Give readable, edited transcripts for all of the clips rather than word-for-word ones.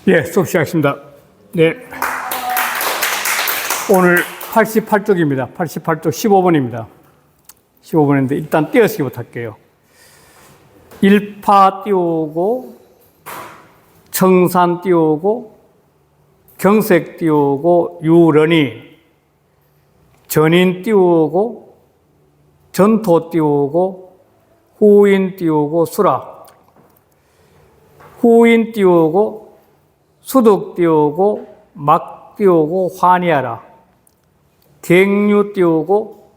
예, 수업 시작하겠습니다. 네. 오늘 88쪽입니다. 88쪽 15번입니다. 15번인데 일단 띄어쓰기부터 할게요. 일파 띄우고, 청산 띄우고, 경색 띄우고, 유런이, 전인 띄우고, 전토 띄우고, 후인 띄우고, 수락. 후인 띄우고, 수득 띄우고, 막 띄우고, 환희하라. 갱류 띄우고,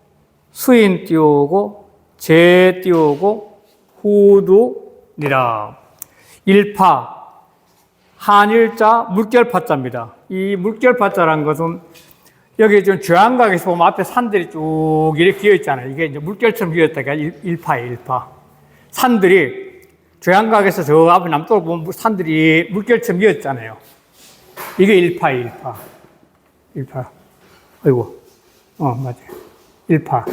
수인 띄우고, 재 띄우고, 후두니라. 일파, 한일자, 물결파자입니다. 이 물결파자라는 것은 여기 지금 주양각에서 보면 앞에 산들이 쭉 이렇게 기어 있잖아요. 이게 이제 물결처럼 기어있다가 일파예요, 일파. 산들이 주양각에서 저 앞에 남쪽으로 보면 산들이 물결처럼 기어있잖아요. 이게 일파예요, 일파. 일파. 아이고. 맞아요. 일파.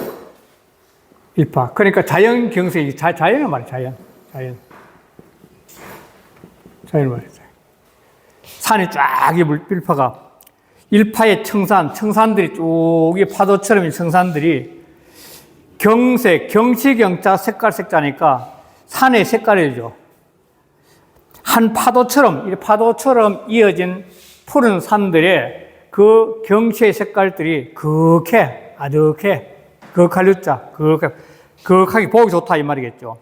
일파. 그러니까 자연 경색이, 자연을 말이에요, 자연. 자연을 말이에요. 산이 쫙, 이 일파가. 일파의 청산들이 쭉, 이 파도처럼 이 청산들이 경색, 경치경자, 색깔자니까 산의 색깔이죠. 한 파도처럼 이어진 푸른 산들의 그 경치의 색깔들이 그윽해, 아득해, 그윽하게 보기 좋다 이 말이겠죠.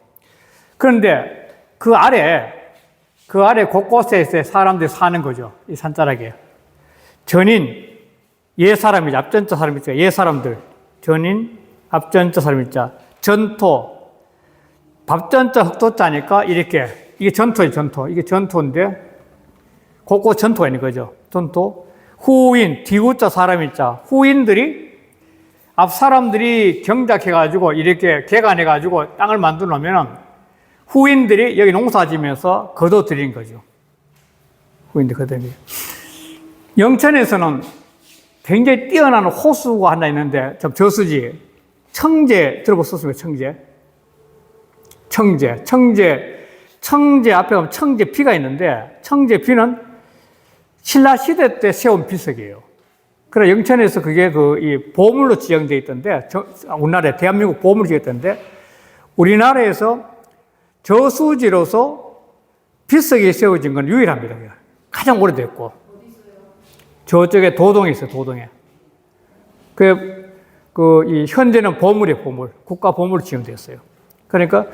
그런데 그 아래 곳곳에 사람들이 사는 거죠. 이 산자락에. 전인, 옛사람이죠. 앞전자 사람이죠. 옛사람들. 전인, 앞전자 사람이죠. 전토, 밥전자 흑토자니까 이렇게. 이게 전토예요, 전토. 이게 전토인데, 곳곳 전토가 있는 거죠. 전토. 후인, 뒤구자 사람이죠. 후인들이, 앞 사람들이 경작해가지고, 이렇게 개간해가지고 땅을 만들어 놓으면, 후인들이 여기 농사 지면서 거둬들인 거죠. 후인들 거둬들인 거죠. 영천에서는 굉장히 뛰어난 호수가 하나 있는데, 저수지, 청제, 들어보셨습니까? 청제 앞에 보면 청제비가 있는데, 청제비는 신라 시대 때 세운 비석이에요. 그래, 영천에서 그게 이 보물로 지정되어 있던데, 우리나라에 대한민국 보물로 지정되었던데, 우리나라에서 저수지로서 비석이 세워진 건 유일합니다. 가장 오래됐고. 저쪽에 도동에 있어요, 도동에. 이 현재는 보물이에요, 보물. 국가 보물로 지정되었어요. 그러니까,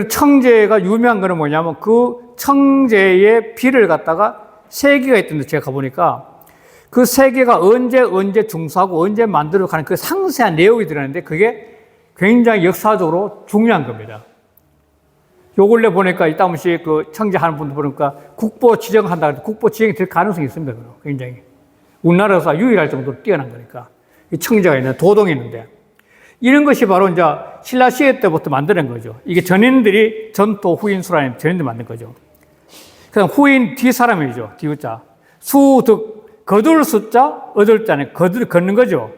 청제가 유명한 거는 뭐냐면 그 청제의 비를 갖다가 세 개가 있던데 제가 가보니까 그 세 개가 언제 중수하고 언제 만들어 가는 그 상세한 내용이 들어있는데 그게 굉장히 역사적으로 중요한 겁니다. 요 근래 보니까 이따금씩 청제 하는 분들 보니까 국보 지정한다. 국보 지정이 될 가능성이 있습니다. 굉장히. 우리나라에서 유일할 정도로 뛰어난 거니까. 이 청제가 있는, 도동이 있는데. 이런 것이 바로 이제 신라 시대 때부터 만드는 거죠. 이게 전인들이 전토 후인수라는 전인들이 만든 거죠. 그다음 후인 뒤 사람이죠. 뒤우자. 수득, 거둘 숫자, 얻을 자는 걷는 거죠.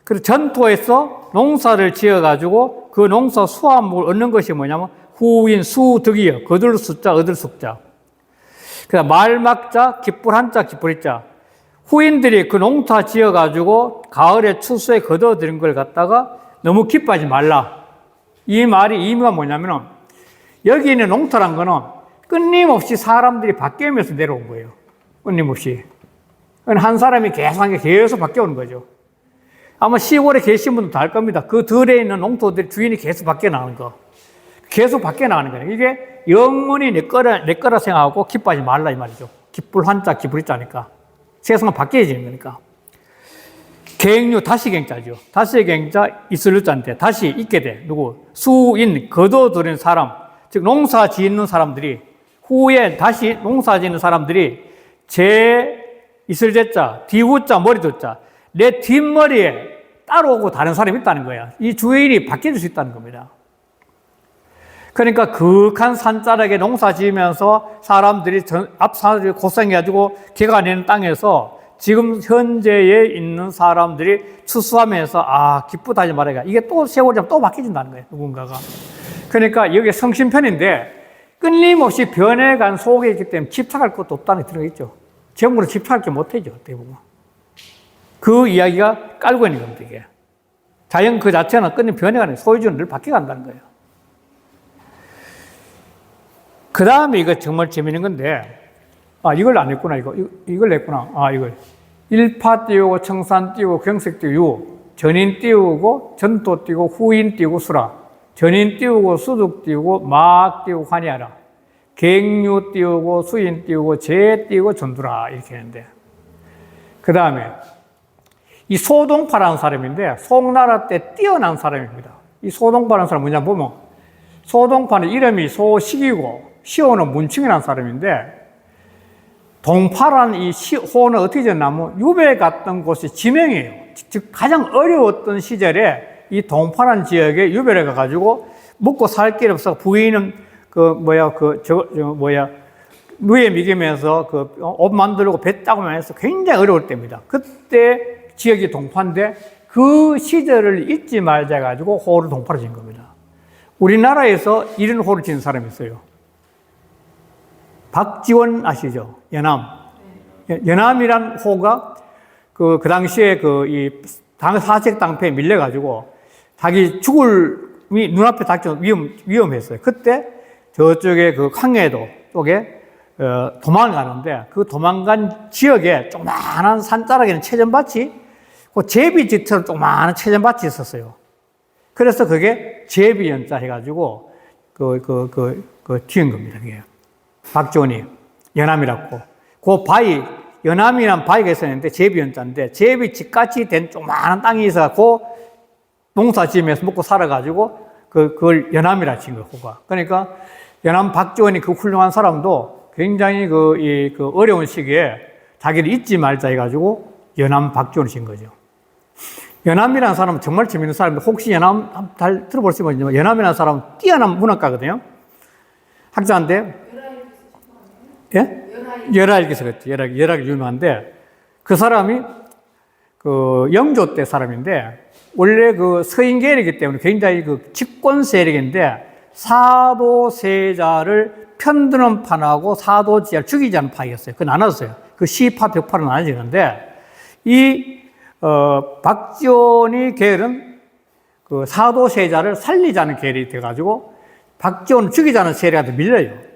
그래서 전토에서 농사를 지어가지고 그 농사 수확물을 얻는 것이 뭐냐면 후인 수득이요. 거둘 숫자, 얻을 숫자. 그다음 말막자, 기쁠 한자, 기쁠이자. 후인들이 그 농사 지어가지고 가을에 추수에 거둬들인 걸 갖다가 너무 기뻐하지 말라. 이 말이 의미가 뭐냐면은 여기 있는 농토란 거는 끊임없이 사람들이 바뀌면서 내려온 거예요. 끊임없이. 한 사람이 계속 바뀌어오는 거죠. 아마 시골에 계신 분도 다 알 겁니다. 그 들에 있는 농토들이 주인이 계속 바뀌어 나가는 거. 계속 바뀌어 나가는 거예요. 이게 영원히 내 거라 생각하고 기뻐하지 말라 이 말이죠. 기쁠 한자, 기쁠 자니까. 세상은 바뀌어지는 거니까. 갱류, 다시갱자죠. 다시갱자, 있을자인데, 다시 있게 돼. 누구? 수인, 거둬들인 사람. 즉, 농사 짓는 사람들이, 후에 다시 농사 짓는 사람들이, 있을제자, 뒤우자, 머리두자, 내 뒷머리에 따라오고 다른 사람이 있다는 거야. 이 주인이 바뀌어질 수 있다는 겁니다. 그러니까 그윽한 산자락에 농사 지으면서 사람들이 앞 사람들이 고생해가지고 개간하는 땅에서 지금 현재에 있는 사람들이 추수하면서 기쁘다지 말아야 이게 또 세월이 또 바뀌어진다는 거예요. 누군가가. 그러니까 여기 성심편인데 끊임없이 변해간 속에 있기 때문에 집착할 것도 없다는 게 들어있죠. 전부는 집착할 게 못하죠, 대부분. 그 이야기가 깔고 있는 겁니다, 이게. 자연 그 자체는 끊임 변해가는, 소유주는 늘 바뀌어간다는 거예요. 그 다음에 이거 정말 재밌는 건데, 이걸 안 했구나, 이걸 냈구나. 이걸. 일파 띄우고, 청산 띄우고, 경색 띄우고, 전인 띄우고, 전도 띄우고, 후인 띄우고, 수라. 전인 띄우고, 수둑 띄우고, 마악 띄우고, 환희하라. 갱류 띄우고, 수인 띄우고, 재 띄우고, 전두라. 이렇게 했는데. 그 다음에, 이 소동파라는 사람인데, 송나라 때 뛰어난 사람입니다. 이 소동파라는 사람 뭐냐 보면, 소동파는 이름이 소식이고, 시호는 문충이라는 사람인데, 동파라는 이 호는 어떻게 됐냐면, 유배 갔던 곳이 지명이에요. 즉, 가장 어려웠던 시절에 이 동파라는 지역에 유배를 가가지고, 먹고 살 길 없어 부인은 누에 미기면서 옷 만들고 배 따고 해서 굉장히 어려울 때입니다. 그때 지역이 동파인데 그 시절을 잊지 말자 해가지고 호를 동파로 지은 겁니다. 우리나라에서 이런 호를 지은 사람이 있어요. 박지원 아시죠? 연암. 연암이란 호가 그 당시에 사색 당패에 밀려가지고 자기 죽을이 눈앞에 닥쳐 위험했어요. 그때 저쪽에 그 황해도 쪽에 도망을 가는데 그 도망간 지역에 조그마한 산자락에는 채전밭이 그 제비집처럼 조그마한 채전밭이 있었어요. 그래서 그게 제비연자 해가지고 지은 겁니다. 그게 박지원이 연암이라고. 그 바위 연암이란 바위가 있었는데 제비연자인데 제비집같이 된 조그마한 땅이 있어갖고 농사 지으면서 먹고 살아가지고 그걸 연암이라 친 거예요. 호가. 그러니까 연암 박지원이 그 훌륭한 사람도 굉장히 어려운 시기에 자기를 잊지 말자 해가지고 연암 박지원을 친 거죠. 연암이라는 사람은 정말 재밌는 사람인데 혹시 연암 잘 들어볼 수 있지만 연암이라는 사람은 뛰어난 문학가거든요. 학자인데 예? 열하일기 썼죠. 열하일기 유명한데 그 사람이 영조 때 사람인데 원래 서인계열이기 때문에 굉장히 집권 세력인데 사도세자를 편드는 판하고 사도지자를 죽이지 않는 파이였어요. 그건 나눴어요. 시파 벽파로 나눠지는데 박지원이 계열은 사도세자를 살리자는 계열이 돼가지고 박지원을 죽이자는 세력한테 밀려요.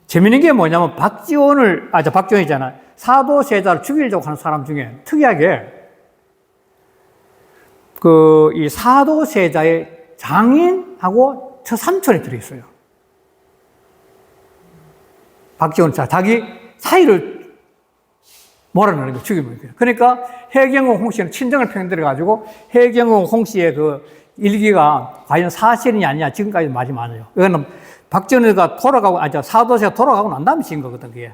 재밌는 게 뭐냐면 박지원이잖아. 사도세자를 죽이려고 하는 사람 중에 특이하게 이 사도세자의 장인하고 처삼촌이 들어있어요. 박지원 자기 사이를 몰아내는 거 죽이면 돼요. 그러니까 해경궁 홍씨는 친정을 편들어가지고 해경궁 홍씨의 일기가 과연 사실이냐 아니냐 지금까지 말이 많아요. 이거는 박지원이가 사도세가 돌아가고 난 다음에 지은 거거든, 그게.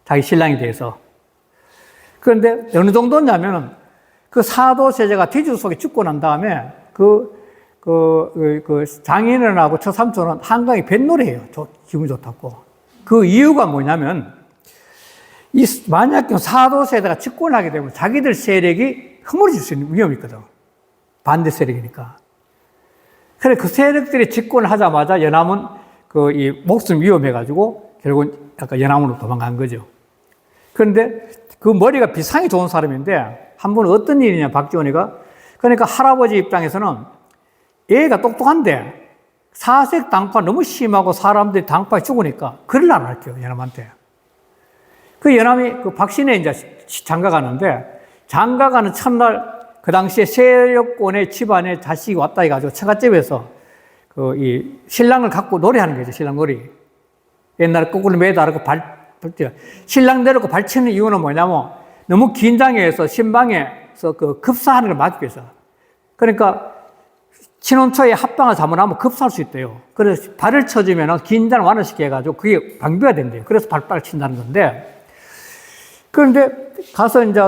자기 신랑에 대해서. 그런데 어느 정도냐면은 사도세자가 돼지 속에 죽고 난 다음에 장인어른하고 처삼촌은 한강에 뱃놀이해요. 기분 좋다고. 그 이유가 뭐냐면, 만약 사도세자가 집권하게 되면 자기들 세력이 허물어질 수 있는 위험이 있거든. 반대 세력이니까. 그래, 그 세력들이 집권을 하자마자 연암은 목숨 위험해가지고 결국 약간 연암으로 도망간 거죠. 그런데 머리가 비상이 좋은 사람인데 한 번은 어떤 일이냐, 박지원이가. 그러니까 할아버지 입장에서는 애가 똑똑한데 사색 당파 너무 심하고 사람들이 당파에 죽으니까 글을 안 할게요, 연암한테. 연암이 박신혜 이제 장가 가는데 장가 가는 첫날 그 당시에 세력권의 집안에 자식이 왔다 해가지고 처갓집에서 신랑을 갖고 노래하는 거죠, 신랑 놀이. 옛날에 거꾸로 매달고 신랑 데리고 발치는 이유는 뭐냐면 너무 긴장해서 신방에서 급사하는 걸 막기 위해서. 그러니까 신혼초에 합방을 잘못하면 급사할 수 있대요. 그래서 발을 쳐주면 긴장을 완화시켜 가지고 그게 방비가 된대요. 그래서 발발을 친다는 건데. 그런데 가서 이제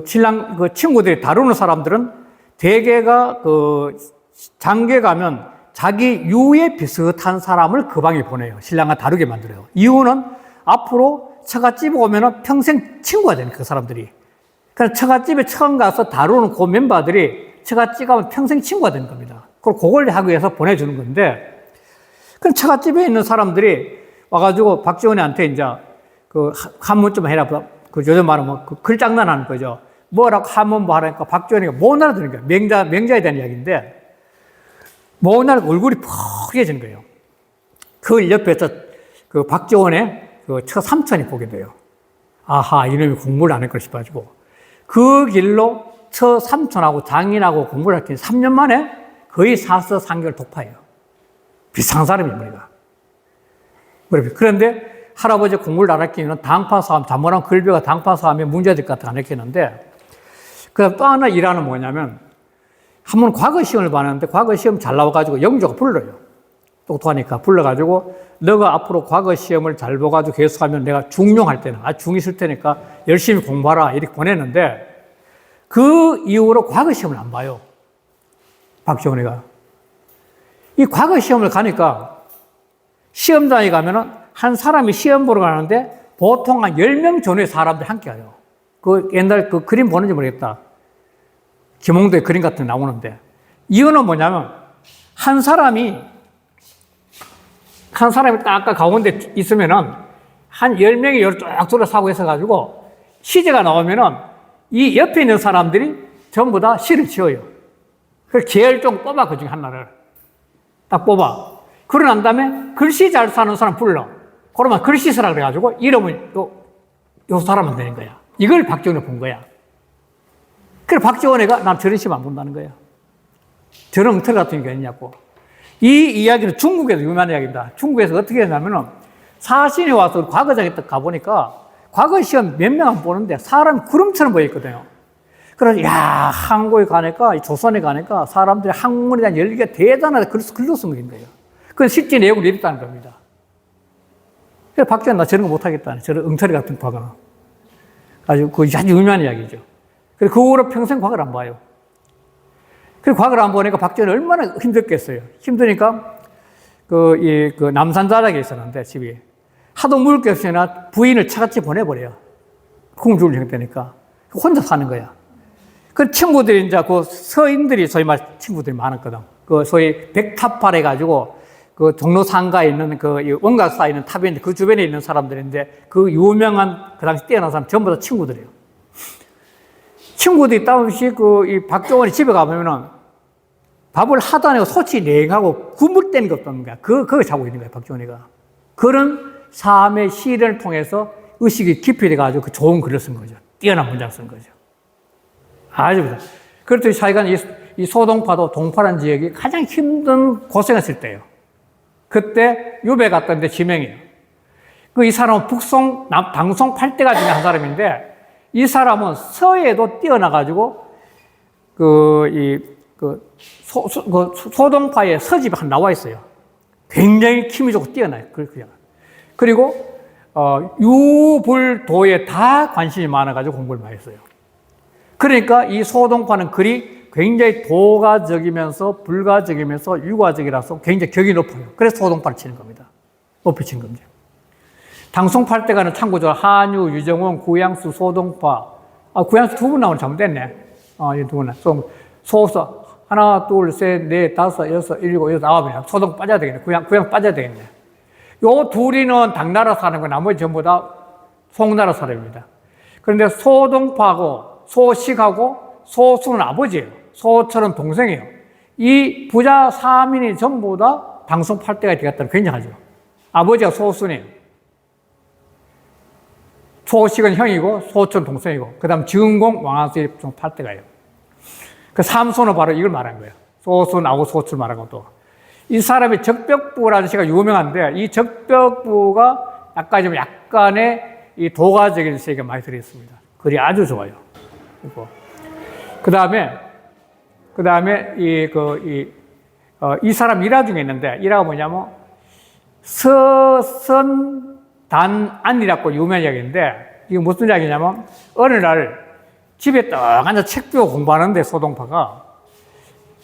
신랑 친구들이 다루는 사람들은 대개가 장계 가면 자기 유에 비슷한 사람을 그 방에 보내요. 신랑과 다르게 만들어요. 이유는 앞으로 처갓집에 오면 평생 친구가 되는 그 사람들이. 그래서 처갓집에 처음 가서 다루는 그 멤버들이 처갓집 가면 평생 친구가 되는 겁니다. 그걸 하기 위해서 보내주는 건데, 그럼 처갓집에 있는 사람들이 와가지고 박지원이한테 이제 그 한문 좀 해라. 그 요즘 말하면 그 글장난하는 거죠. 뭐라고 한문 뭐 하라니까 박지원이가 못 알아듣는 거예요. 명자에 대한 이야기인데 못 알아듣고 얼굴이 퍽해지는 거예요. 그 옆에서 그 박지원의 그 처삼촌이 보게 돼요. 아하, 이놈이 공부를 안 했걸 싶어가지고 그 길로 처삼촌하고 장인하고 공부를 했더니 3년 만에 거의 사서상결 독파해요. 비상한 사람이 머리가. 그런데 할아버지 공부를 안 했기는 당파 싸움, 잔머랑 글벼가 당파 싸움에 문제될 것 같아 안 했겠는데, 그 다음 또 하나 일하는 뭐냐면, 한 번 과거 시험을 봤는데, 과거 시험 잘 나와가지고 영조가 불러요. 똑똑하니까 불러가지고, 너가 앞으로 과거 시험을 잘 봐가지고 계속하면 내가 중용할 때는, 중이 있을 테니까 열심히 공부하라. 이렇게 보냈는데, 그 이후로 과거 시험을 안 봐요. 박지원이가. 이 과거 시험을 가니까, 시험장에 가면은 한 사람이 시험 보러 가는데 보통 한 10명 전후의 사람들이 함께 가요. 그 옛날 그 그림 보는지 모르겠다. 김홍도의 그림 같은 게 나오는데. 이유는 뭐냐면 한 사람이 딱 아까 가운데 있으면은 한 10명이 여러 쫙 둘러싸고 있어가지고 시제가 나오면은 이 옆에 있는 사람들이 전부 다 시를 지어요. 그래서 계열종 뽑아, 그 중에 하나를. 딱 뽑아. 그러고 난 다음에 글씨 잘 사는 사람 불러. 그러면 글씨 쓰라 그래가지고 이름을 요 사람은 되는 거야. 이걸 박지원이 본 거야. 그래서 박지원이가 난 저런 시험 안 본다는 거야. 저런 엉터리 같은 게 있냐고. 이 이야기는 중국에서 유명한 이야기입니다. 중국에서 어떻게 했냐면은 사신이 와서 과거장에 딱 가보니까 과거 시험 몇 명 안 보는데 사람이 구름처럼 보였거든요. 그래서 야, 한국에 가니까, 조선에 가니까 사람들이 학문에 대한 열기가 대단하다. 글로 쓴 거예요. 그건 실제 내용을 이랬다는 겁니다. 그래서 박지원 나 저런 거 못하겠다는, 저런 엉터리 같은 과거. 아주 유명한 이야기죠. 그래서 그 후로 평생 과거를 안 봐요. 그래서 과거를 안 보니까 박지원이 얼마나 힘들겠어요. 힘드니까 그 남산 자락에 있었는데 집이 하도 먹을 게 없으나 부인을 차같이 보내버려요. 공주를 형태니까 혼자 사는 거야. 그 친구들이 이제 그 서인들이 소위 말 친구들이 많았거든. 그 소위 백탑발 해가지고 그 종로 상가에 있는 그 원각사에 있는 탑인데 그 주변에 있는 사람들인데 그 유명한 그 당시 뛰어난 사람 전부 다 친구들이에요. 친구들이 따없이 이 박정원이 집에 가보면은 밥을 하도 안 하고 소치 냉하고 굶을 때는 게 없다는 거야. 그거 자고 있는 거야, 박정원이가. 그런 삶의 시련을 통해서 의식이 깊이 돼가지고 그 좋은 글을 쓴 거죠. 뛰어난 문장을 쓴 거죠. 아주 그렇다. 그렇듯이 사이간 이 소동파도 동파란 지역이 가장 힘든 고생했을 때예요. 그때 유배 갔던데 지명이에요. 이 사람은 북송, 당송 8대가 중에 한 사람인데 이 사람은 서예도 뛰어나가지고 소동파의 서집이 한 나와 있어요. 굉장히 힘이 좋고 뛰어나요. 그리고 유불도에 다 관심이 많아가지고 공부를 많이 했어요. 그러니까 이 소동파는 글이 굉장히 도가적이면서 불가적이면서 유가적이라서 굉장히 격이 높아요. 그래서 소동파를 치는 겁니다. 높이 치는 겁니다. 당송팔대가는 참고적으로 한유, 유정원, 구양수, 소동파. 구양수 두 분 나오는 잘못됐네. 이 두 분. 소서 하나, 둘, 셋, 넷, 다섯, 여섯, 일곱, 여덟, 아홉이네. 소동 빠져야 되겠네. 구양 빠져야 되겠네. 요 둘이는 당나라 사람이고 나머지 전부 다 송나라 사람입니다. 그런데 소동파하고 소식하고 소수는 아버지예요. 소철은 동생이에요. 이 부자 3인이 전부 다 당송 8대가 되겠다는 굉장하죠. 아버지가 소순이에요. 소식은 형이고 소철은 동생이고 그 다음 증공, 왕한수, 8대가예요. 그 삼소는 바로 이걸 말한 거예요. 소순하고 소철 말한 것도. 이 사람이 적벽부라는 시가 유명한데 이 적벽부가 약간의 이 도가적인 세계가 많이 들어있습니다. 글이 아주 좋아요. 그 다음에 이 사람 일화 중에 있는데 일화가 뭐냐면 서선단안이라고 유명한 이야기인데 이게 무슨 이야기냐면 어느 날 집에 딱 앉아 책 펴고 공부하는데 소동파가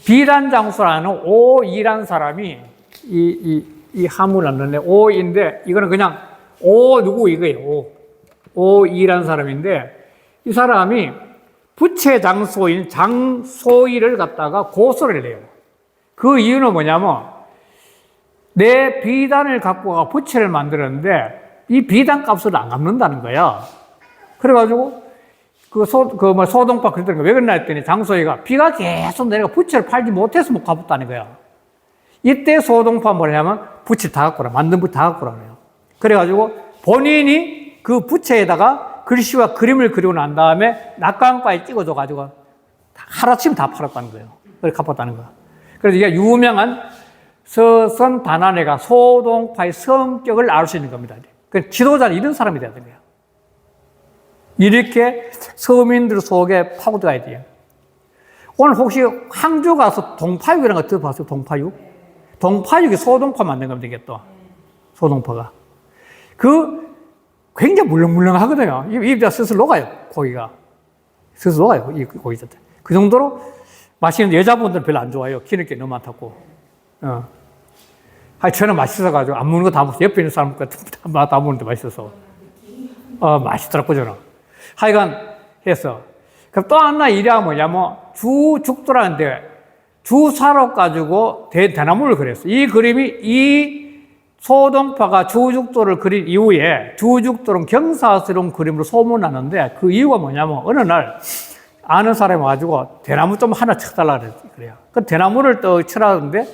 비단장수라는 오이란 사람이 이 하문을 안 넣네. 오인데 이거는 그냥 누구 이거예요. 오이란 사람인데 이 사람이 부채장소인 장소이를 갖다가 고소를 해요. 그 이유는 뭐냐면 내 비단을 갖고 가 부채를 만들었는데 이 비단 값을 안 갚는다는 거야. 그래가지고 소동파 그랬더니 왜 그러나 했더니 장소희가 비가 계속 내려가 부채를 팔지 못해서 못 갚았다는 거야. 이때 소동파 뭐냐면 부채 다 갖고 라. 만든 부채 다 갖고 라네요. 그래가지고 본인이 그 부채에다가 글씨와 그림을 그리고 난 다음에 낙광바에 찍어줘가지고 하루아침 다 팔았다는 거예요. 그래서 갚았다는 거야. 그래서 이게 유명한 서선 단안회가 소동파의 성격을 알 수 있는 겁니다. 그 지도자는 이런 사람이 돼야 돼요. 이렇게 서민들 속에 파고들어야 돼요. 오늘 혹시 항주 가서 동파육이라는 거 들어봤어요? 동파육? 동파육이 소동파 만든 겁니다, 이게 또. 소동파가. 굉장히 물렁물렁하거든요. 입에다 스스로 녹아요, 고기가. 스스로 녹아요, 이 고기 자체. 그 정도로 맛있는 여자분들은 별로 안 좋아해요. 기름기 너무 많다고. 저는 맛있어가지고 안 먹는 거 다 먹고 옆에 있는 사람 다 먹는데 맛있어서. 맛있더라고, 저는. 하여간 해서. 그럼 또 하나 일이야 뭐냐면 주죽도라는데 주사로 가지고 대나무를 그렸어. 이 그림이 이 소동파가 주죽도를 그린 이후에 주죽도는 경사스러운 그림으로 소문나는데 그 이유가 뭐냐면 어느 날 아는 사람이 와가지고 대나무 좀 하나 쳐달라 그래요. 그 대나무를 또 쳐라는데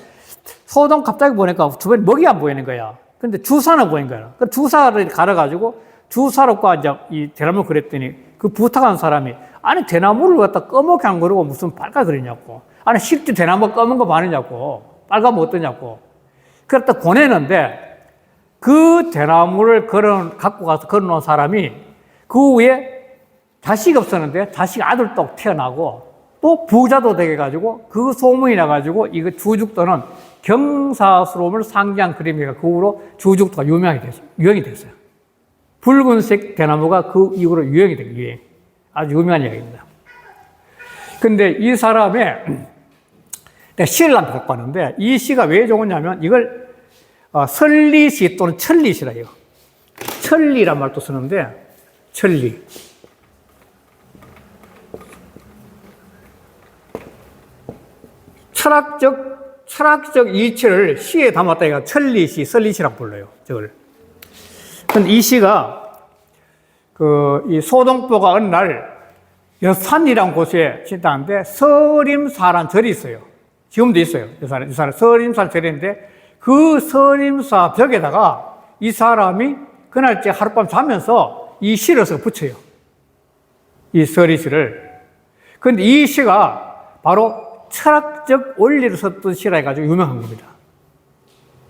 소동 갑자기 보니까 주변에 먹이 안 보이는 거야. 근데 주사는 보인 거야. 그 주사를 갈아가지고 주사로과 이제 이 대나무를 그렸더니 그 부탁한 사람이 아니 대나무를 갖다 검게 안 그리고 무슨 빨갛게 그리냐고. 아니 실제 대나무 검은 거 많으냐고. 빨가면 어떠냐고. 그랬다 보내는데 그 대나무를 갖고 가서 걸어놓은 사람이 그 후에 자식이 없었는데 자식 아들 또 태어나고 또 부자도 되게 가지고 그 소문이 나가지고 이거 주죽도는 경사스러움을 상징한 그림이가 그 후로 주죽도가 유행이 됐어요. 붉은색 대나무가 그 이후로 유행이 된 거예요. 아주 유명한 이야기입니다. 근데 이 사람의 내가 시를 한번 갖고 왔는데 이 시가 왜 좋으냐면 이걸 설리시 또는 천리시라 해요. 천리란 말도 쓰는데 천리. 철학적 이치를 시에 담았다 해가 천리시, 설리시라고 불러요. 저걸. 근데 이 시가 이 소동포가 어느 날 여산이라는 곳에 진다는데 서림사라는 절이 있어요. 지금도 있어요. 여산에 서림사 절인데 그 서림사 벽에다가 이 사람이 그날째 하룻밤 자면서 이 시를 써 붙여요. 이 서리시를. 그런데 이 시가 바로 철학적 원리를 썼던 시라 해가지고 유명한 겁니다.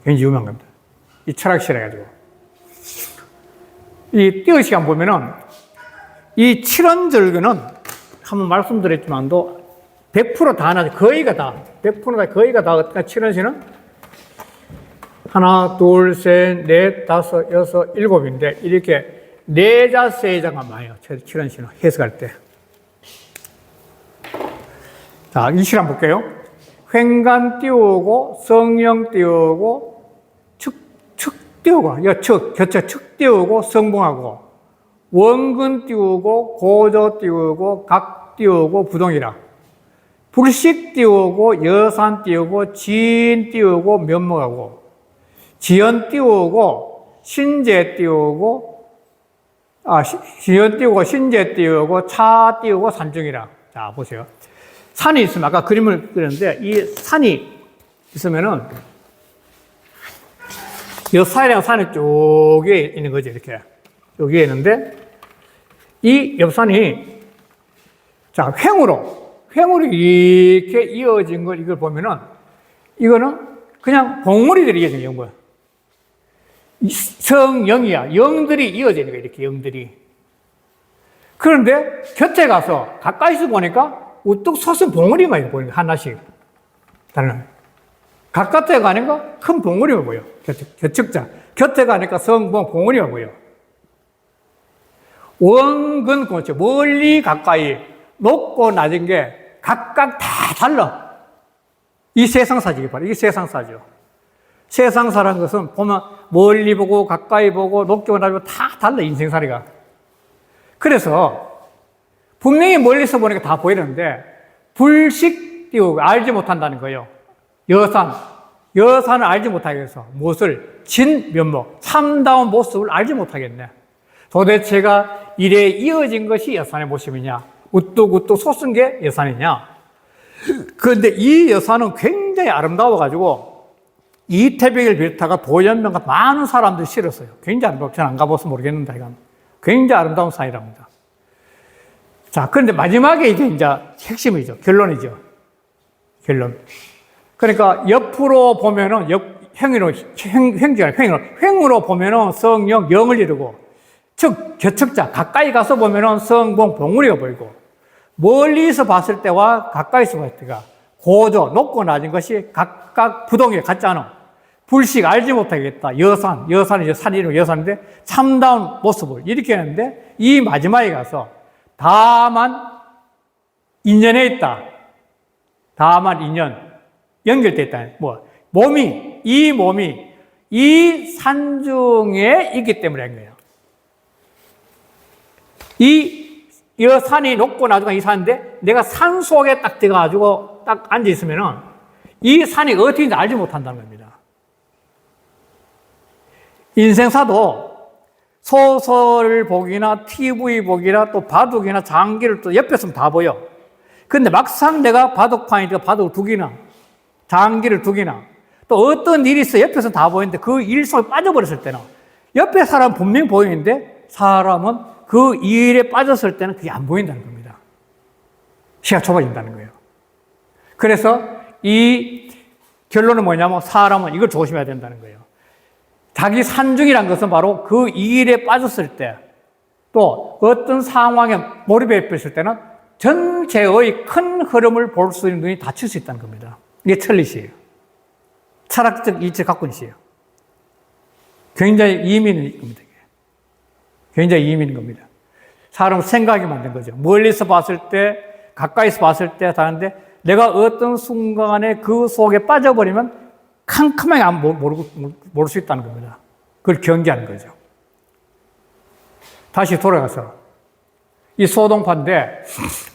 굉장히 유명한 겁니다. 이 철학시라 해가지고. 이 띄어 시간 보면은 이 칠원절규는 한번 말씀드렸지만도 100% 다 하나, 거의가 다, 100%다, 거의가 다, 칠원시는 하나, 둘, 셋, 넷, 다섯, 여섯, 일곱인데 이렇게 네 자세자가 많아요. 칠원시는 해석할 때. 자, 이 실 한번 볼게요. 횡간 띄우고, 성령 띄우고, 축 띄우고, 곁에 축 띄우고, 성봉하고, 원근 띄우고, 고조 띄우고, 각 띄우고, 부동이라. 불식 띄우고, 여산 띄우고, 지인 띄우고, 면목하고, 지연 띄우고, 신재 띄우고, 지연 띄우고, 신재 띄우고, 차 띄우고, 산중이라. 자, 보세요. 산이 있으면 아까 그림을 그렸는데 이 산이 있으면은 이 사이랑 산이 쭉 위에 있는 거죠. 이렇게 쭉 위에 있는데 이 옆산이 자 횡으로 이렇게 이어진 걸 이걸 보면은 이거는 그냥 봉우리들이 이어진 거야. 성영이야. 영들이 이어지는 거야. 이렇게 영들이. 그런데 곁에 가서 가까이서 보니까 우뚝 솟은 봉우리만 보이는 거야, 하나씩. 다른. 가까이 가니까 큰 봉우리만 보여. 곁측자. 곁에 가니까 성봉, 봉우리만 보여. 원근, 그렇죠. 멀리 가까이, 높고 낮은 게 각각 다 달라. 이 세상사지, 바로. 이게 세상사죠. 세상사라는 것은 보면 멀리 보고, 가까이 보고, 높고 낮고 다 달라, 인생살이가. 그래서 분명히 멀리서 보니까 다 보이는데 불식 띄우고 알지 못한다는 거예요. 여산, 여사는 알지 못하겠어. 무엇을? 진면목, 참다운 모습을 알지 못하겠네. 도대체가 이래 이어진 것이 여산의 모습이냐? 우뚝우뚝 솟은 게 여산이냐? 그런데 이 여산은 굉장히 아름다워가지고 이태백을 비롯하가 도연명 같은 많은 사람들이 실었어요. 굉장히 아름다워. 저는 안 가봐서 모르겠는데 이건 굉장히 아름다운 산이랍니다. 자, 그런데 마지막에 이게 이제 핵심이죠. 결론이죠. 결론. 그러니까 옆으로 보면은 횡으로 보면은 성령, 영을 이루고, 즉 겨측자 가까이 가서 보면은 성봉, 봉우리가 보이고, 멀리서 봤을 때와 가까이서 봤을 때가 고조, 높고 낮은 것이 각각 부동에 같지 않아. 불식 알지 못하겠다. 여산이 이제 산 이름 여산인데 참다운 모습을 이렇게 하는데 이 마지막에 가서 다만 인연에 있다. 다만 인연 연결돼 있다. 이 몸이 이 산중에 있기 때문에 한 거예요. 이 산이 높고 낮고 이 산인데 내가 산 속에 딱 들어가지고 딱 앉아 있으면은 이 산이 어떻게 있는지 알지 못한다는 겁니다. 인생사도 소설 보기나 TV 보기나 또 바둑이나 장기를 또 옆에서 다 보여. 근데 막상 내가 바둑판이니까 바둑을 두기나 장기를 두기나 또 어떤 일이 있어 옆에서 다 보이는데 그 일 속에 빠져버렸을 때는 옆에 사람 분명히 보이는데 사람은 그 일에 빠졌을 때는 그게 안 보인다는 겁니다. 시야가 좁아진다는 거예요. 그래서 이 결론은 뭐냐면 사람은 이걸 조심해야 된다는 거예요. 자기 산중이란 것은 바로 그 일에 빠졌을 때 또 어떤 상황에 몰입해 있을 때는 전체의 큰 흐름을 볼 수 있는 눈이 닫힐 수 있다는 겁니다. 이게 천리시예요. 철학적 이치를 갖고 있는 시예요. 굉장히 이민인 겁니다. 굉장히 이민인 겁니다. 사람 생각이 만든 거죠. 멀리서 봤을 때, 가까이서 봤을 때 다른데 내가 어떤 순간에 그 속에 빠져버리면 캄캄하게 모를 수 있다는 겁니다. 그걸 경계하는 거죠. 다시 돌아가서 이 소동파인데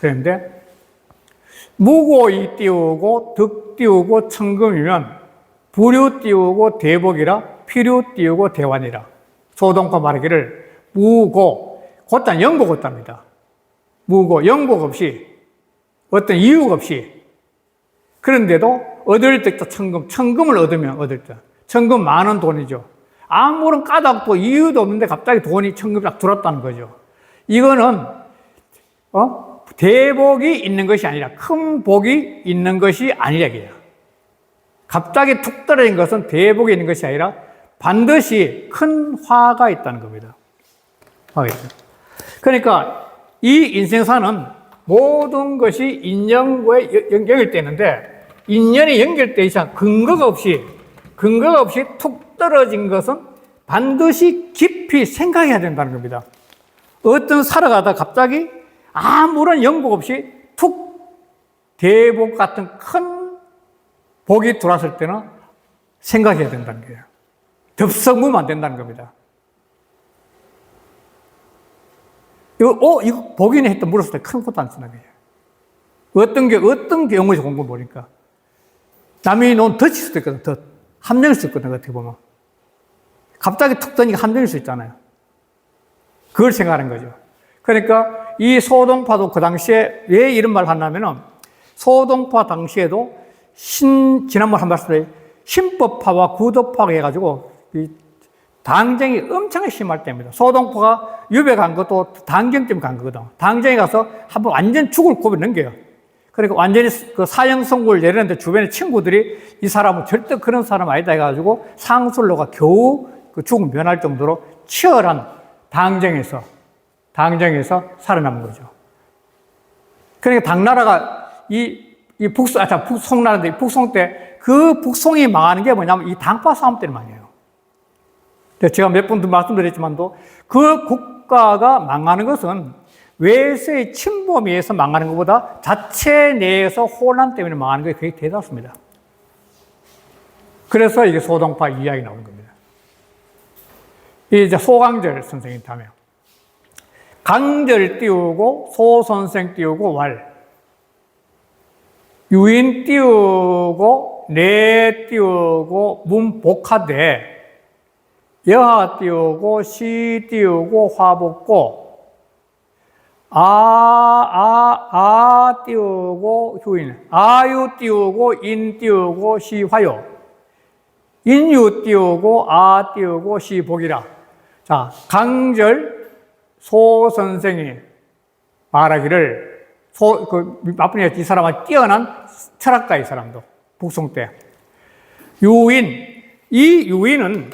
그런데 무고이 띄우고 득 띄우고 천금이면 부류 띄우고 대복이라 필요 띄우고 대환이라. 소동파 말하기를 무고 곧단 영복 없답니다. 무고 영복 없이 어떤 이유가 없이 그런데도 얻을 때 천금을 얻으면 얻을 때 천금 많은 돈이죠. 아무런 까닭도 이유도 없는데 갑자기 천금이 딱 들었다는 거죠. 이거는 대복이 있는 것이 아니라 큰 복이 있는 것이 아니라 이게요. 갑자기 툭 떨어진 것은 대복이 있는 것이 아니라 반드시 큰 화가 있다는 겁니다. 그러니까 이 인생사는 모든 것이 인연과에 연결되는데 인연이 연결되어 있어 근거가 없이 툭 떨어진 것은 반드시 깊이 생각해야 된다는 겁니다. 어떤 살아가다 갑자기 아무런 연복 없이 툭 대복 같은 큰 복이 들어왔을 때는 생각해야 된다는 거예요. 덥석 무면 안 된다는 겁니다. 이거 복이네 했다 물었을 때 큰 것도 안 쓴다는 거예요. 어떤 경우에서 공부를 보니까. 남이 놓은 덫일 수도 있거든, 함정일 수 있거든, 어떻게 보면. 갑자기 툭 던지니까 함정일 수 있잖아요. 그걸 생각하는 거죠. 그러니까 이 소동파도 그 당시에 왜 이런 말을 하냐면은 소동파 당시에도 지난번 한 말씀에 신법파와 구도파가 해가지고 이 당쟁이 엄청 심할 때입니다. 소동파가 유배 간 것도 당쟁 때문에 간 거거든. 당쟁에 가서 한번 완전 죽을 고비를 넘겨요. 그러니까 완전히 그 사형 선고를 내렸는데 주변에 친구들이 이 사람은 절대 그런 사람 아니다 해가지고 상술로가 겨우 그 죽음 면할 정도로 치열한 당쟁에서 살아남은 거죠. 그러니까 당나라가 북송나라인데 북송 때 그 북송이 망하는 게 뭐냐면 이 당파 싸움 때문에 망해요. 제가 몇 번 말씀드렸지만도 그 국가가 망하는 것은 외세의 침범에 의해서 망하는 것보다 자체 내에서 혼란 때문에 망하는 것이 거의 대다수입니다. 그래서 이게 소동파 이야기 나오는 겁니다. 이제 소강절 선생님 다음에 강절 띄우고 소선생 띄우고 왈. 유인 띄우고 내 띄우고 문복하되 여하 띄우고 시 띄우고 화 붙고 아 띄우고 휴인 아유 띄우고 인 띄우고 시 화요 인유 띄우고 아 띄우고 시 복이라. 자, 강절 소 선생이 말하기를 맞분이 이 사람은 뛰어난 철학가 이 사람도 북송 때 유인 이 유인은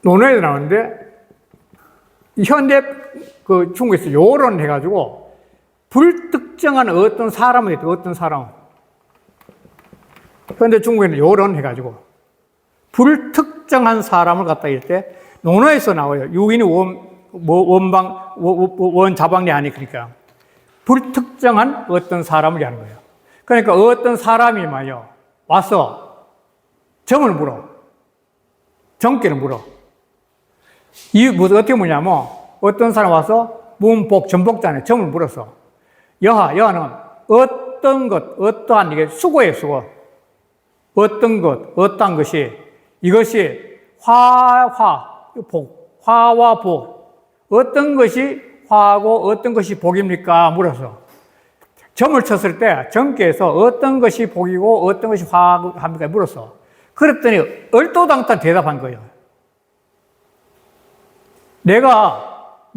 논어에 나오는데 현대 그 중국에서 요론 해가지고 불특정한 어떤 사람을 했대 어떤 사람 현대 중국에는 요론 해가지고 불특정한 사람을 갖다 할 때 논어에서 나와요. 유인이 원자방이 아니 그러니까 불특정한 어떤 사람을 하는 거예요. 그러니까 어떤 사람이 말이요 와서 점을 물어 점괘를 물어. 이 어떻게 뭐냐면 어떤 사람 와서 문복 전복자네 점을 물었어. 여하는 어떤 것 어떠한 이게 수고예요 수고. 어떤 것 어떠한 것이 이것이 화와 복 어떤 것이 화고 어떤 것이 복입니까? 물어서 점을 쳤을 때 점괘에서 어떤 것이 복이고 어떤 것이 화합니까? 물었어. 그랬더니 얼토당토 대답한 거예요. 내가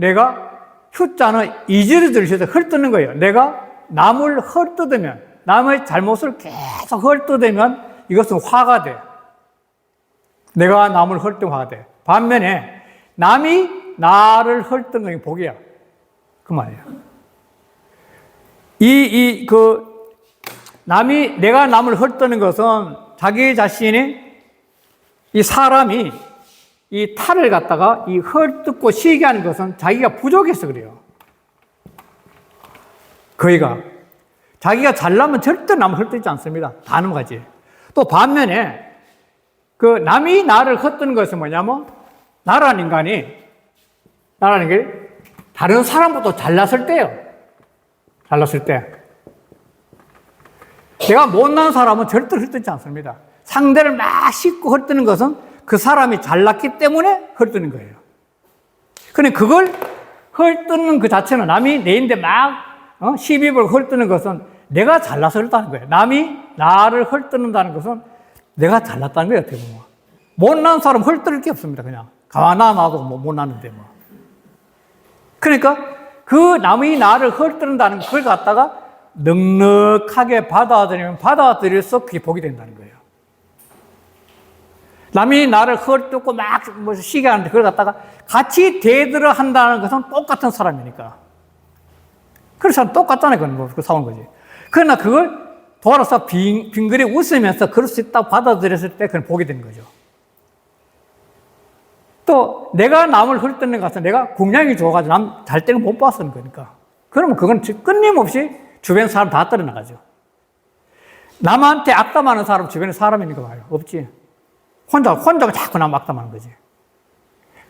휴자는 이지를 들으셔서 헐뜯는 거예요. 내가 남을 헐뜯으면 남의 잘못을 계속 헐뜯으면 이것은 화가 돼. 내가 남을 헐뜯으면 화가 돼. 반면에 남이 나를 헐뜯는 게 복이야. 그 말이에요. 내가 남을 헐뜯는 것은 자기 자신이 이 사람이 이 탈을 갖다가 이 헐뜯고 시게 하는 것은 자기가 부족해서 그래요. 거의가. 자기가 잘나면 절대 남을 헐뜯지 않습니다. 다 넘어가지. 또 반면에 그 남이 나를 헐뜯는 것은 뭐냐면 나라는 게 다른 사람보다 잘났을 때요. 잘났을 때. 내가 못난 사람은 절대 헐뜯지 않습니다. 상대를 막 싣고 헐뜯는 것은 그 사람이 잘났기 때문에 헐뜯는 거예요. 그런데 그걸 헐뜯는 그 자체는 남이 내인데 막 시비를 헐뜯는 것은 내가 잘나서 헐뜯는 거예요. 남이 나를 헐뜯는다는 것은 내가 잘났다는 거예요. 어떻게 보면. 못난 사람 헐뜯을 게 없습니다. 그냥. 가만히 놔도 못났는데 뭐. 그러니까 그 남이 나를 헐뜯는다는 그걸 갖다가 넉넉하게 받아들이면 받아들여서 그게 복이 된다는 거예요. 남이 나를 헐뜯고 막 시게 하는데 그걸 갖다가 같이 대들어 한다는 것은 똑같은 사람이니까. 그래서 똑같잖아요. 그건 그 사온 거지. 그러나 그걸 돌아서 빙그레 웃으면서 그럴 수 있다고 받아들였을 때 그건 복이 되는 거죠. 또 내가 남을 헐뜯는 것은 내가 공양이 좋아가지고 남 잘 때는 못 봤었는 거니까. 그러면 그건 끊임없이 주변 사람 다 떨어나가죠. 남한테 악담하는 사람 주변에 사람이 있는 거 봐요. 없지. 혼자 자꾸 남 악담하는 거지.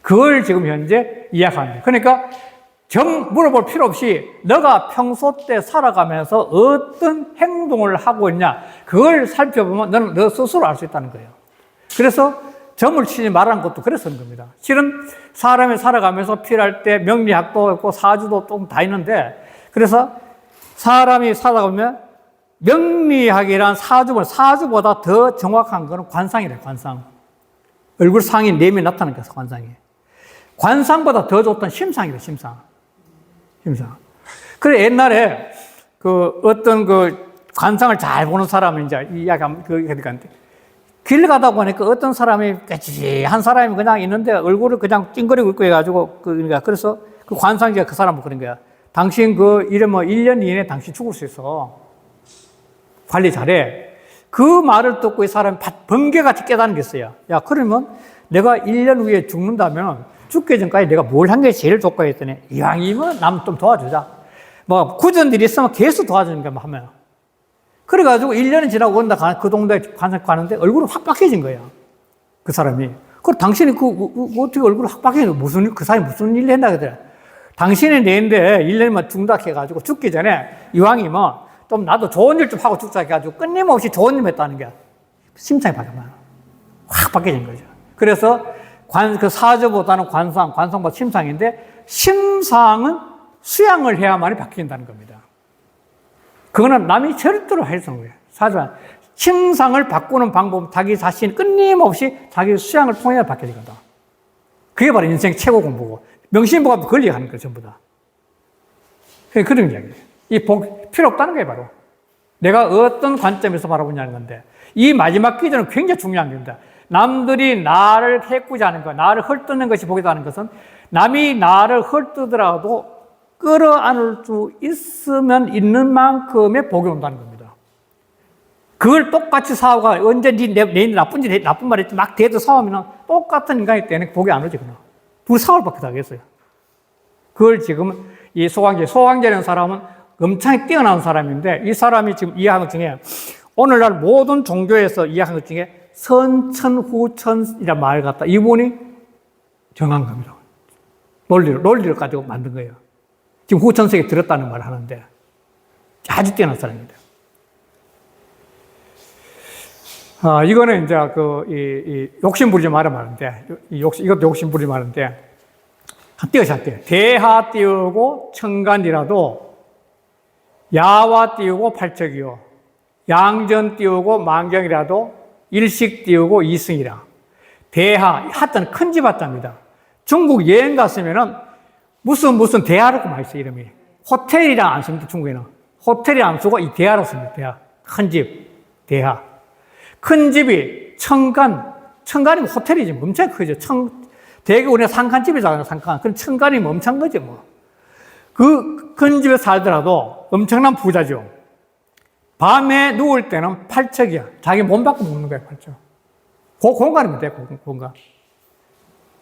그걸 지금 현재 이야기하는 거예요. 그러니까 물어볼 필요 없이 너가 평소 때 살아가면서 어떤 행동을 하고 있냐 그걸 살펴보면 너는 너 스스로 알 수 있다는 거예요. 그래서 점을 치지 말라는 것도 그래서 그런 겁니다. 실은 사람이 살아가면서 필요할 때 명리학도 있고 사주도 좀 다 있는데 그래서 사람이 살아가면 명리학이란 사주보다 더 정확한 것은 관상이래요. 관상. 얼굴 상이 내면 나타나는 거죠. 관상이. 관상보다 더 좋던 심상이래요. 심상. 그래 옛날에 어떤 관상을 잘 보는 사람은 이제 이야기하면 길 가다 보니까 어떤 사람이 깨지한 사람이 그냥 있는데 얼굴을 그냥 찡그리고 있고 해가지고 그래서 그 관상지가 그 사람을 그런 거야. 당신 이러면 1년 이내에 당신 죽을 수 있어. 관리 잘해. 그 말을 듣고 이 사람이 번개같이 깨닫는 게 있어요. 야, 그러면 내가 1년 후에 죽는다면 죽기 전까지 내가 뭘 한 게 제일 좋을까 했더니 이왕이면 남 좀 도와주자. 굳은 일이 있으면 계속 도와주는 거 하면. 그래가지고 1년이 지나고 온다 그 동네에 관상 가는데 얼굴이 확 빨개진 거야. 그 사람이. 그럼 당신이 어떻게 얼굴이 확 빨개져? 그 사람이 무슨 일을 했나 그러더라. 당신의 내인데 1년만 죽다 해가지고 죽기 전에 이왕이면 좀 나도 좋은 일 좀 하고 죽자 해가지고 끊임없이 좋은 일 했다는 게 심상이 바뀌어요. 확 바뀌어진 거죠. 그래서 그 사주보다는 관성보다 심상인데 심상은 수양을 해야만이 바뀐다는 겁니다. 그거는 남이 절대로 할 수 없는 거예요. 사주는 심상을 바꾸는 방법, 자기 자신 끊임없이 자기 수양을 통해 바뀌어지거든. 그게 바로 인생 최고 공부고 명심보가 권리하는 거예요, 전부 다. 그런 이야기예요. 이 복 필요 없다는 거예요, 바로. 내가 어떤 관점에서 바라보냐는 건데 이 마지막 기준은 굉장히 중요한 겁니다. 남들이 나를 해꾸지 않은 것, 나를 헐뜯는 것이 복이다 하는 것은 남이 나를 헐뜯더라도 끌어안을 수 있으면 있는 만큼의 복이 온다는 겁니다. 그걸 똑같이 사오가 언제 내 나쁜 말 했지 막 대도 사오면 똑같은 인간이 때는 복이 안 오지, 그냥. 둘 사올 밖에 다 하겠어요. 그걸 지금 이 소강제라는 사람은 엄청 뛰어난 사람인데 이 사람이 지금 이해한 것 중에 오늘날 모든 종교에서 이해한 것 중에 선천후천이란 말을 갖다 이분이 정한 겁니다. 논리를 가지고 만든 거예요. 지금 후천세에 들었다는 말을 하는데 아주 뛰어난 사람입니다. 이거는 이제 욕심 부리지 말아 말인데, 이것도 욕심 부리지 말인데, 띄워서 할게요. 대하 띄우고 청간이라도 야와 띄우고 팔척이요. 양전 띄우고 만경이라도 일식 띄우고 이승이라. 대하, 하자는 큰 집 하자입니다. 중국 여행 갔으면은 무슨 대하라고 많이 써요, 이름이. 호텔이랑 안 씁니다, 중국에는. 호텔이 안 쓰고 이 대하로 씁니다, 대하. 큰 집, 대하. 큰 집이 청간이면 호텔이지, 엄청 크죠. 대개 우리가 상칸집이잖아요, 상칸. 그럼 청간이면 엄청 거죠, 뭐. 그 큰 집에 살더라도 엄청난 부자죠. 밤에 누울 때는 팔척이야. 자기 몸 밖으로 먹는 거야, 팔척. 공간이면 돼, 공간.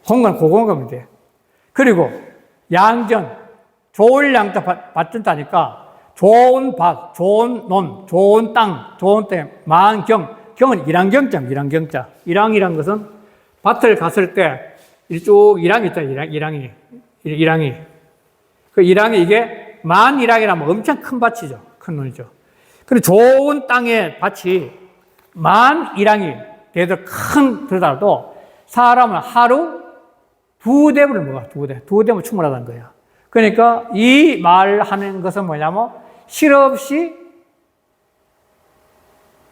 공간이면 돼. 그리고 양전, 좋을 양자 받든다니까 좋은 밭, 좋은 논, 좋은 땅, 좋은 땅, 만경, 경은 일항경자입니다, 일항경자. 일항이란 것은 밭을 갔을 때 이쪽 일항이 있잖아요, 일항이. 그 일항이 이게 만 일항이라면 엄청 큰 밭이죠. 큰 논이죠. 그리고 좋은 땅의 밭이 만 일항이 되도록 들더라도 사람은 하루 2대분을 먹어, 2대면 충분하다는 거예요. 그러니까 이 말하는 것은 뭐냐면 실없이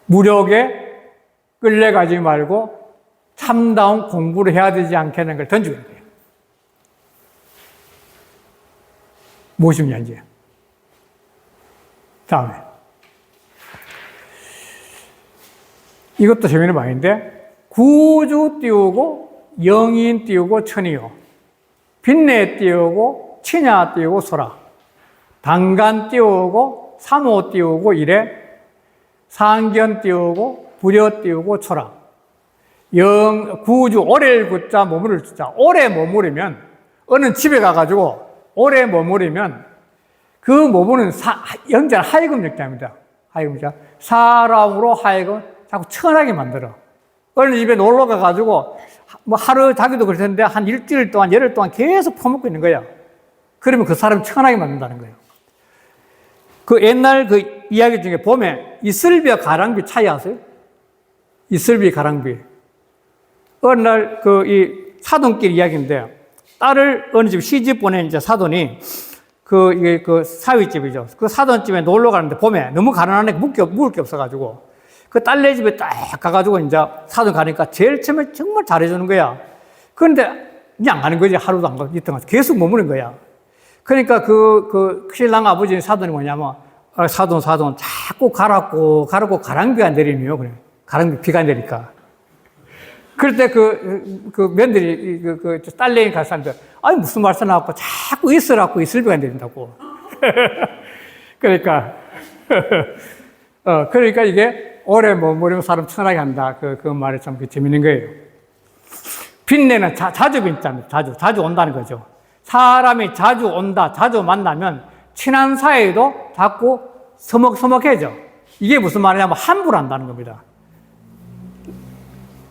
무력에 끌려가지 말고 참다운 공부를 해야 되지 않겠는 걸 던지는 거예요. 무엇이냐, 이제. 다음에. 이것도 재미있는 말인데, 구주 띄우고, 영인 띄우고, 천이요. 빛내 띄우고, 친야 띄우고, 소라. 당간 띄우고, 삼호 띄우고, 이래. 상견 띄우고, 불여 띄우고, 초라. 구주, 오래를 굳자, 머무를 주자. 오래 머무르면, 어느 집에 가가지고, 오래 머무르면, 그 머무는 영자는 하여금 역자입니다. 하여금자. 사람으로 하여금 자꾸 천하게 만들어. 어느 집에 놀러 가가지고, 뭐 하루 자기도 그럴 텐데, 한 일주일 동안, 열흘 동안 계속 퍼먹고 있는 거야. 그러면 그 사람 천하게 만든다는 거예요. 그 옛날 그 이야기 중에 보면, 이슬비와 가랑비 차이 아세요? 이슬비, 가랑비. 어느 날 이 사돈길 이야기인데, 딸을 어느 집 시집 보낸 이제 사돈이 그 사위집이죠. 그 사돈집에 놀러 가는데 봄에 너무 가난하니까 먹을 게 없어가지고 그 딸네 집에 딱 가가지고 이제 사돈 가니까 제일 처음에 정말 잘해주는 거야. 그런데 이제 안 가는 거지. 하루도 안 가고 이틀 계속 머무는 거야. 그러니까 그 신랑 아버지 사돈이 뭐냐면 사돈 자꾸 가라고 가랑비가 내리네요. 그래. 가랑비 비가 내리니까. 그럴 때 며느리, 딸내미 갈 사람들, 아니, 무슨 말씀 나왔고, 자꾸 있으라고 이슬비가 내린다고. 그러니까 이게 오래 머무르면 사람 천하게 한다. 그 말이 참 재밌는 거예요. 빛내는 자주 빈답니다. 자주 온다는 거죠. 사람이 자주 온다, 자주 만나면 친한 사이도 자꾸 서먹서먹해져. 이게 무슨 말이냐면 함부로 한다는 겁니다.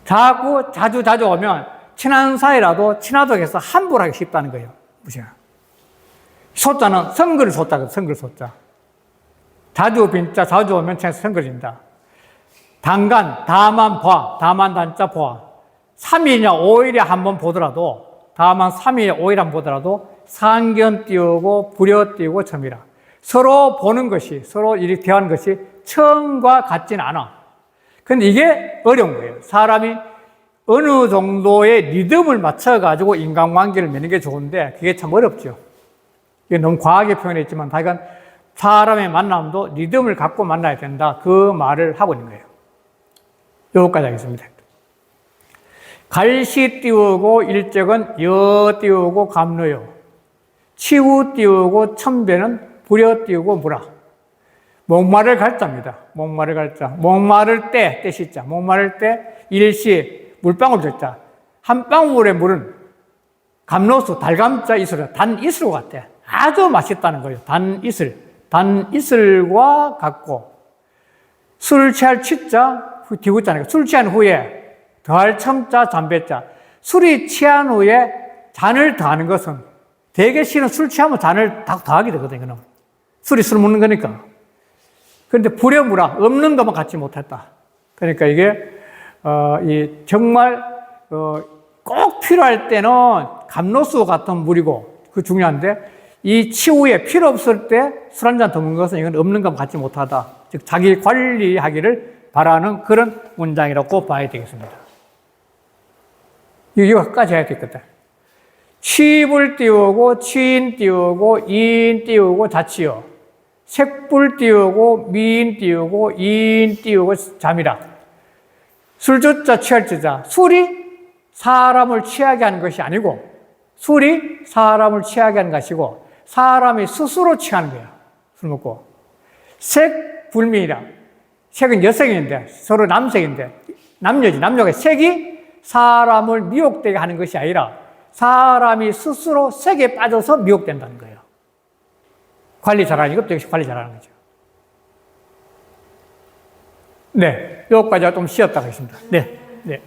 자주 오면 친한 사이라도 친하다고 해서 함부로 하기 쉽다는 거예요. 무시나. 소자는 성글 소자, 성글 소자. 자주 빈자, 자주 오면 책에서 성글입니다. 단간, 다만 봐, 다만 단자 봐. 3일이나 5일에 한 번 보더라도, 다만 3일, 5일 한 번 보더라도 상견 띄우고 불여 띄우고 첨이라. 서로 보는 것이, 서로 이렇게 대하는 것이 처음과 같지는 않아. 근데 이게 어려운 거예요. 사람이 어느 정도의 리듬을 맞춰가지고 인간관계를 맺는 게 좋은데 그게 참 어렵죠. 이게 너무 과하게 표현했지만 다만 사람의 만남도 리듬을 갖고 만나야 된다. 그 말을 하고 있는 거예요. 여기까지 하겠습니다. 갈시 띄우고 일적은 여 띄우고 감로요. 치우 띄우고 첨배는 불여 띄우고 무라. 목마를 갈자입니다. 목마를 갈자. 목마를 때, 때시자. 목마를 때 일시 물방울 적자. 한 방울의 물은 감로수, 달감자 이슬, 단이슬 같아. 아주 맛있다는 거예요. 단이슬. 단이슬과 같고. 술 취할 취자, 디귿자니까. 술 취한 후에 더할 첨자, 잠배자. 술이 취한 후에 잔을 더하는 것은 되게 싫은 술 취하면 잔을 다 더하게 되거든요. 술이 술 먹는 거니까. 그런데 불여무라, 없는 것만 갖지 못했다. 그러니까 이게, 정말, 꼭 필요할 때는 감로수 같은 물이고, 그 중요한데, 이 치후에 필요 없을 때 술 한 잔 더 먹는 것은 이건 없는 것만 갖지 못하다. 즉, 자기 관리하기를 바라는 그런 문장이라고 봐야 되겠습니다. 이거까지 해야 되겠다. 취불 띄우고, 취인 띄우고, 이인 띄우고, 자치요. 색불 띄우고, 미인 띄우고, 이인 띄우고, 잠이라. 술주자, 취할주자. 술이 사람을 취하게 하는 것이 아니고, 술이 사람을 취하게 하는 것이고, 사람이 스스로 취하는 거야. 술 먹고. 색, 불미이라. 색은 여색인데, 서로 남색인데, 남녀지, 남녀가 색이 사람을 미혹되게 하는 것이 아니라, 사람이 스스로 색에 빠져서 미혹된다는 거예요. 관리 잘하는 이것도 역시 관리 잘하는 거죠. 네, 여기까지 좀 쉬었다 하겠습니다. 네, 네.